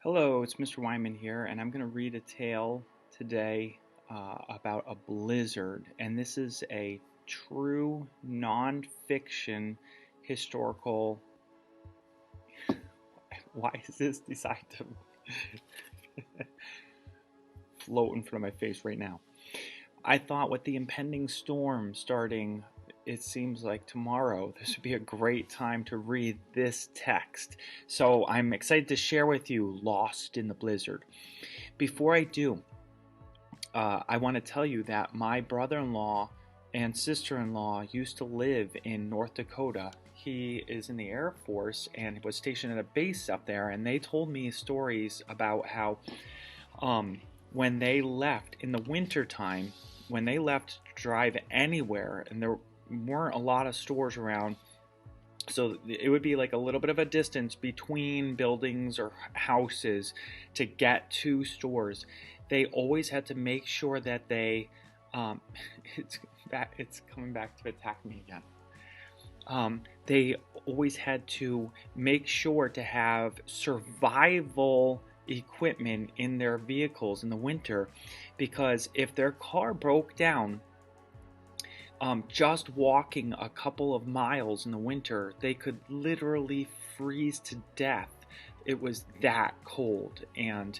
Hello, it's Mr. Wyman here, and I'm going to read a tale today about a blizzard. And this is a true nonfiction historical. Why does this decide to float in front of my face right now? I thought with the impending storm starting, it seems like tomorrow, this would be a great time to read this text. So I'm excited to share with you Lost in the Blizzard. Before I do, I want to tell you that my brother-in-law and sister-in-law used to live in North Dakota. He is in the Air Force and was stationed at a base up there, and they told me stories about how when they left in the wintertime, when they left to drive anywhere, and there weren't a lot of stores around, so it would be like a little bit of a distance between buildings or houses to get to stores. They always had to make sure that they it's coming back to attack me again. They always had to make sure to have survival equipment in their vehicles in the winter, because if their car broke down, just walking a couple of miles in the winter, they could literally freeze to death. It was that cold, and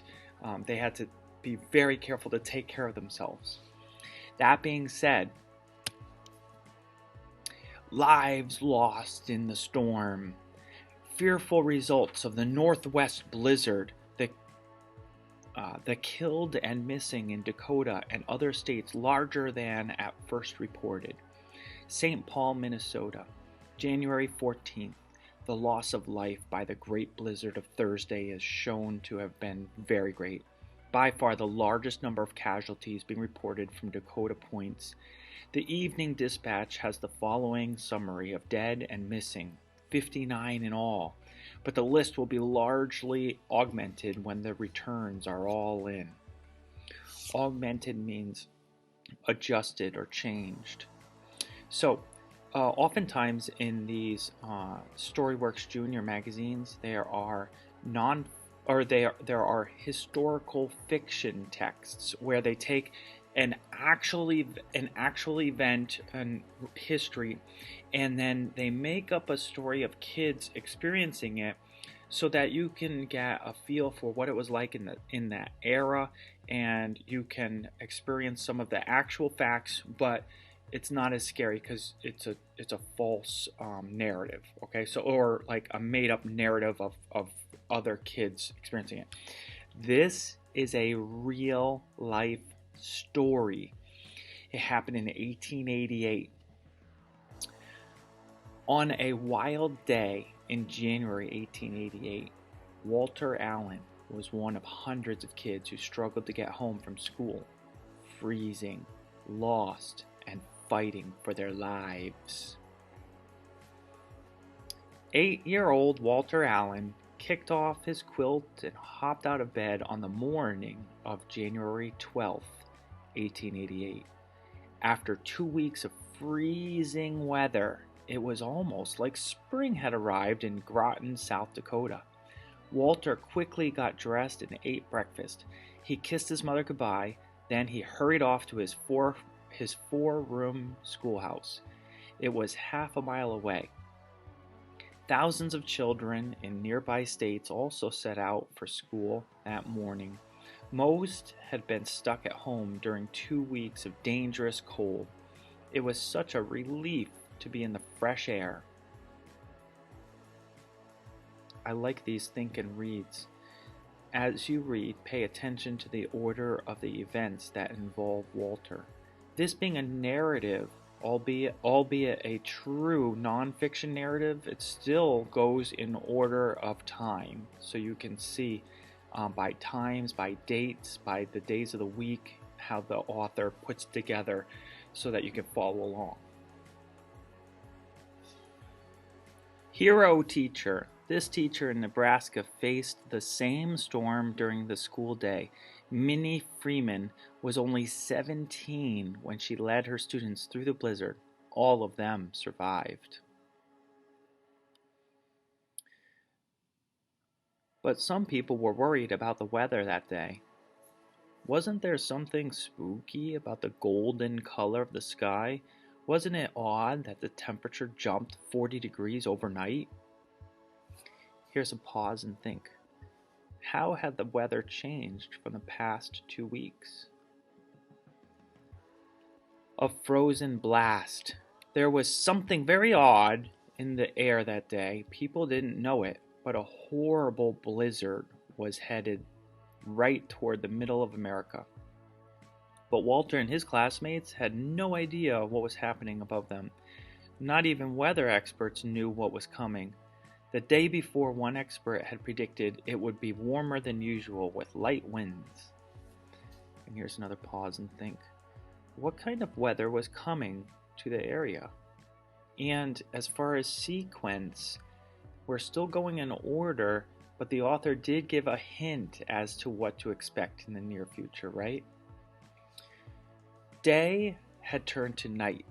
they had to be very careful to take care of themselves. That being said, lives lost in the storm, fearful results of the Northwest blizzard, the killed and missing in Dakota and other states larger than at first reported. St. Paul, Minnesota, January 14th. The loss of life by the great blizzard of Thursday is shown to have been very great. By far the largest number of casualties being reported from Dakota points. The Evening Dispatch has the following summary of dead and missing, 59 in all, but the list will be largely augmented when the returns are all in. Augmented means adjusted or changed. So, oftentimes in these StoryworksJr magazines, there are there are historical fiction texts where they take an actual event and history, and then they make up a story of kids experiencing it, so that you can get a feel for what it was like in that era, and you can experience some of the actual facts, but it's not as scary because it's a false narrative. Okay, so, or like a made up narrative of other kids experiencing it. This is a real life story. It happened in 1888. On a wild day in January 1888, Walter Allen was one of hundreds of kids who struggled to get home from school, freezing, lost, and fighting for their lives. 8-year-old Walter Allen kicked off his quilt and hopped out of bed on the morning of January 12th, 1888. After 2 weeks of freezing weather, it was almost like spring had arrived in Groton, South Dakota. Walter quickly got dressed and ate breakfast. He kissed his mother goodbye, then he hurried off to his four-room schoolhouse. It was half a mile away. Thousands of children in nearby states also set out for school that morning. Most had been stuck at home during 2 weeks of dangerous cold. It was such a relief to be in the fresh air. I like these think and reads. As you read, pay attention to the order of the events that involve Walter. This being a narrative, albeit a true nonfiction narrative, it still goes in order of time. So you can see by times, by dates, by the days of the week, how the author puts together so that you can follow along. Hero teacher. This teacher in Nebraska faced the same storm during the school day. Minnie Freeman was only 17 when she led her students through the blizzard. All of them survived. But some people were worried about the weather that day. Wasn't there something spooky about the golden color of the sky? Wasn't it odd that the temperature jumped 40 degrees overnight? Here's a pause and think. How had the weather changed from the past 2 weeks? A frozen blast. There was something very odd in the air that day. People didn't know it, but a horrible blizzard was headed right toward the middle of America. But Walter and his classmates had no idea what was happening above them. Not even weather experts knew what was coming. The day before, one expert had predicted it would be warmer than usual with light winds. And here's another pause and think. What kind of weather was coming to the area? And as far as sequence, we're still going in order, but the author did give a hint as to what to expect in the near future, right? Day had turned to night.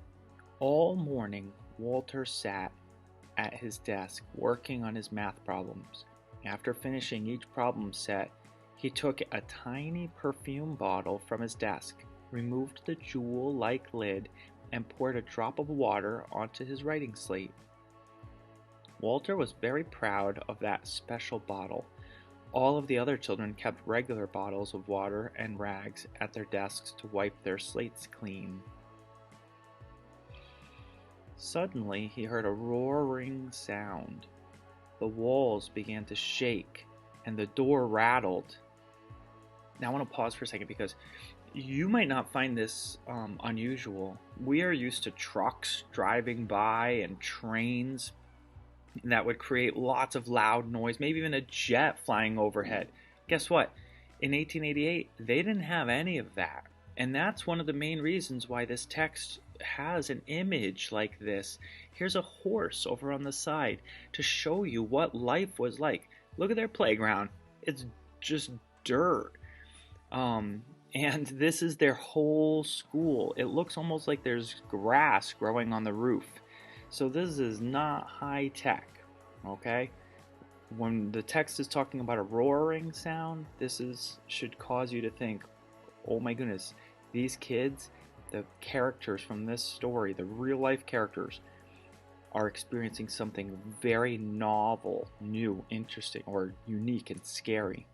All morning, Walter sat at his desk working on his math problems. After finishing each problem set, he took a tiny perfume bottle from his desk, removed the jewel-like lid, and poured a drop of water onto his writing slate. Walter was very proud of that special bottle. All of the other children kept regular bottles of water and rags at their desks to wipe their slates clean. Suddenly, he heard a roaring sound. The walls began to shake, and the door rattled. Now I want to pause for a second because you might not find this unusual. We are used to trucks driving by and trains that would create lots of loud noise, maybe even a jet flying overhead. Guess what? In 1888, they didn't have any of that. And that's one of the main reasons why this text has an image like this. Here's a horse over on the side to show you what life was like. Look at their playground. It's just dirt. And this is their whole school. It looks almost like there's grass growing on the roof. So this is not high tech, okay? When the text is talking about a roaring sound, should cause you to think, oh my goodness, these kids, the characters from this story, the real life characters, are experiencing something very novel, new, interesting, or unique and scary.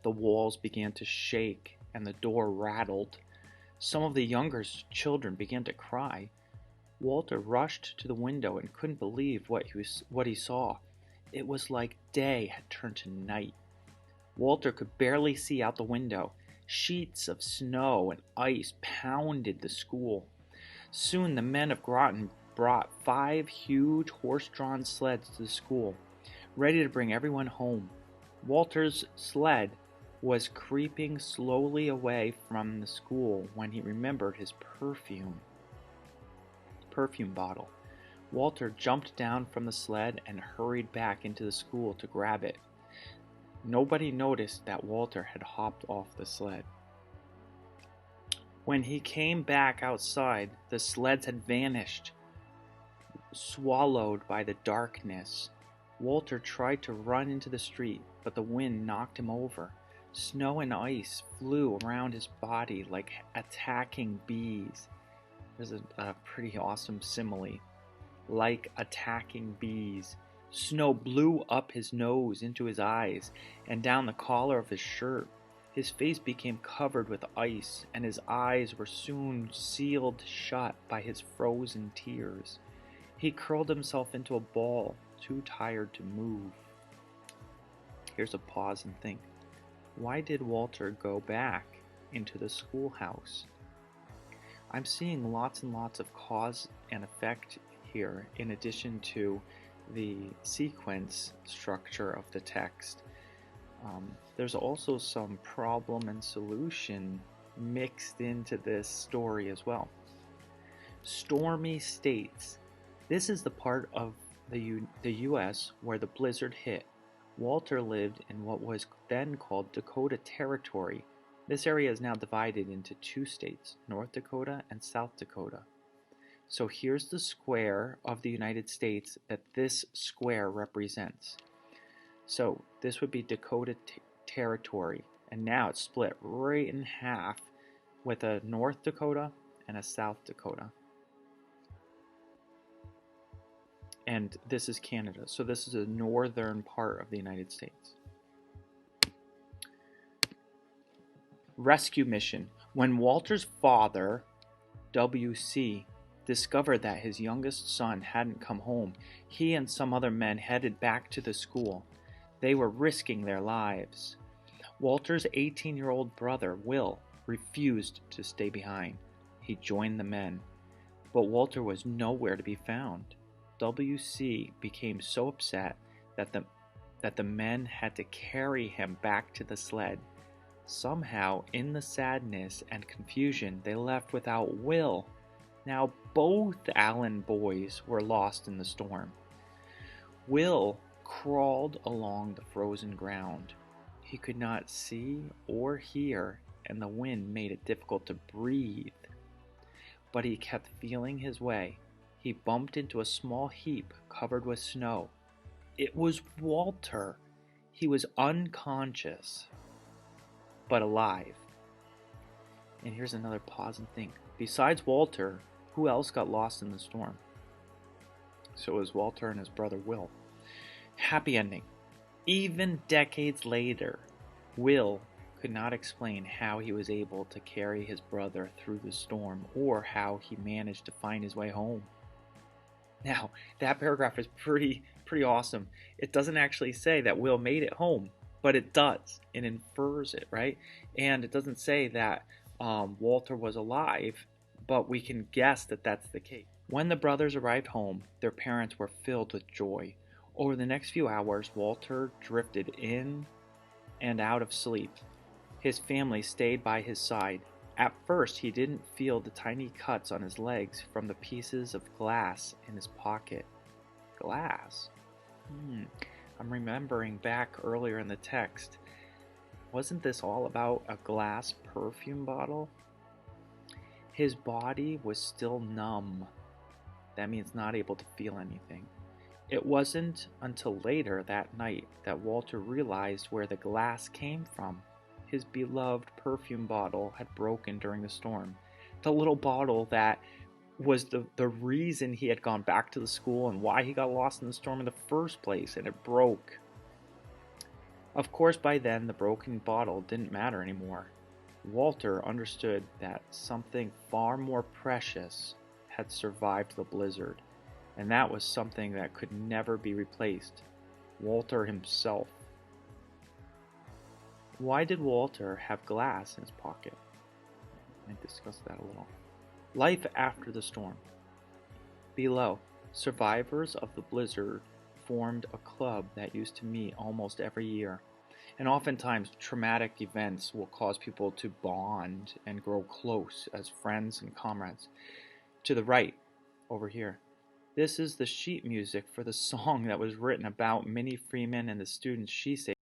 The walls began to shake and the door rattled. Some of the younger children began to cry. Walter rushed to the window and couldn't believe what he saw. It was like day had turned to night. Walter could barely see out the window. Sheets of snow and ice pounded the school. Soon the men of Groton brought 5 huge horse-drawn sleds to the school, ready to bring everyone home. Walter's sled was creeping slowly away from the school when he remembered his perfume bottle. Walter jumped down from the sled and hurried back into the school to grab it. Nobody noticed that Walter had hopped off the sled. When he came back outside, the sleds had vanished, swallowed by the darkness. Walter tried to run into the street, but the wind knocked him over. Snow and ice flew around his body like attacking bees. There's a pretty awesome simile. Like attacking bees. Snow blew up his nose into his eyes and down the collar of his shirt. His face became covered with ice, and his eyes were soon sealed shut by his frozen tears. He curled himself into a ball, too tired to move. Here's a pause and think. Why did Walter go back into the schoolhouse? I'm seeing lots and lots of cause and effect here, in addition to the sequence structure of the text. There's also some problem and solution mixed into this story as well. Stormy states. This is the part of the U.S. where the blizzard hit. Walter lived in what was then called Dakota Territory. This area is now divided into 2 states, North Dakota and South Dakota. So here's the square of the United States that this square represents. So this would be Dakota territory, and now it's split right in half with a North Dakota and a South Dakota. And this is Canada, so this is a northern part of the United States. Rescue mission. When Walter's father, W.C., discovered that his youngest son hadn't come home, he and some other men headed back to the school. They were risking their lives. Walter's 18-year-old brother, Will, refused to stay behind. He joined the men, but Walter was nowhere to be found. W.C. became so upset that the men had to carry him back to the sled. Somehow, in the sadness and confusion, they left without Will. Now both Allen boys were lost in the storm. Will crawled along the frozen ground. He could not see or hear, and the wind made it difficult to breathe. But he kept feeling his way. He bumped into a small heap covered with snow. It was Walter. He was unconscious, but alive. And here's another pause and think. Besides Walter, who else got lost in the storm? So it was Walter and his brother Will. Happy ending. Even decades later, Will could not explain how he was able to carry his brother through the storm or how he managed to find his way home. Now, that paragraph is pretty awesome. It doesn't actually say that Will made it home, but it does. It infers it, right? And it doesn't say that Walter was alive, but we can guess that that's the case. When the brothers arrived home, their parents were filled with joy. Over the next few hours, Walter drifted in and out of sleep. His family stayed by his side. At first, he didn't feel the tiny cuts on his legs from the pieces of glass in his pocket. Glass? I'm remembering back earlier in the text. Wasn't this all about a glass perfume bottle? His body was still numb. That means not able to feel anything. It wasn't until later that night that Walter realized where the glass came from. His beloved perfume bottle had broken during the storm. The little bottle that was the reason he had gone back to the school and why he got lost in the storm in the first place, and it broke. Of course, by then, the broken bottle didn't matter anymore. Walter understood that something far more precious had survived the blizzard, and that was something that could never be replaced. Walter himself. Why did Walter have glass in his pocket? I discussed that a little. Life after the storm. Below, survivors of the blizzard formed a club that used to meet almost every year. And oftentimes, traumatic events will cause people to bond and grow close as friends and comrades. To the right, over here, this is the sheet music for the song that was written about Minnie Freeman and the students she saved.